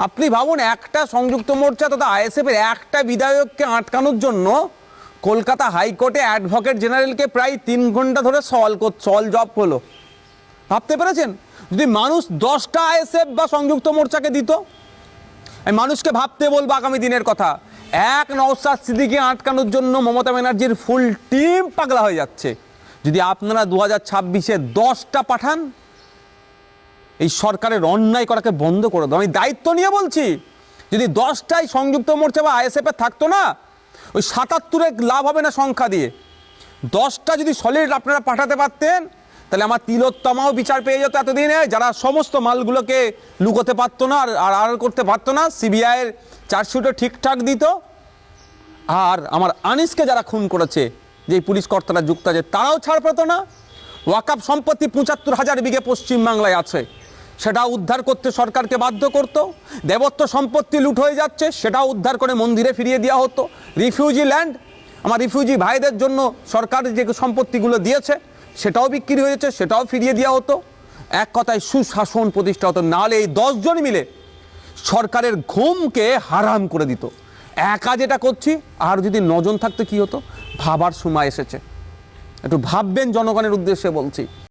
আপনি ভাবুন, একটা সংযুক্ত মোর্চা তথা আইএসএফের একটা বিধায়ককে আটকানোর জন্য কলকাতা হাইকোর্টে অ্যাডভোকেট জেনারেলকে প্রায় 3 ঘন্টা ধরে সল জব হলো। ভাবতে পেরেছেন? যদি মানুষ 10টা আইএসএফ বা সংযুক্ত মোর্চাকে দিত, আমি মানুষকে ভাবতে বলবো আগামী দিনের কথা। এক নওশাদ সিদ্দিকীকে আটকানোর জন্য মমতা ব্যানার্জির ফুল টিম পাগলা হয়ে যাচ্ছে। যদি আপনারা 2026-এ 10টা পাঠান, এই সরকারের অন্যায় করাকে বন্ধ করে দাও। আমি দায়িত্ব নিয়ে বলছি, যদি 10টাই সংযুক্ত মোর্চা বা আইএসএফে থাকতো না, ওই 77-এ লাভ হবে না সংখ্যা দিয়ে। 10টা যদি সলিড আপনারা পাঠাতে পারতেন, তাহলে আমার তিলোত্তমাও বিচার পেয়ে যেত এতদিনে, যারা সমস্ত মালগুলোকে লুকোতে পারতো না আর আড়াল করতে পারতো না, সিবিআইয়ের চার্জশিটও ঠিকঠাক দিত। আর আমার আনিসকে যারা খুন করেছে, যে পুলিশ কর্তারা যুক্ত আছে, তারাও ছাড় পেত না। ওয়াকাফ সম্পত্তি 75,000 বিঘে পশ্চিমবাংলায় আছে, সেটা উদ্ধার করতে সরকারকে বাধ্য করত। দেবত্ব সম্পত্তি লুট হয়ে যাচ্ছে, সেটাও উদ্ধার করে মন্দিরে ফিরিয়ে দেওয়া হতো। রিফিউজি ল্যান্ড, আমার রিফিউজি ভাইদের জন্য সরকার যে সম্পত্তিগুলো দিয়েছে, সেটাও বিক্রি হয়েছে, সেটাও ফিরিয়ে দেওয়া হতো। এক কথায় সুশাসন প্রতিষ্ঠা হতো। নাহলে এই 10 জন মিলে সরকারের ঘুমকে হারাম করে দিত। একা যেটা করছি, আর যদি 9 জন থাকতো কি হতো, ভাবার সময় এসেছে। একটু ভাববেন, জনগণের উদ্দেশ্যে বলছি।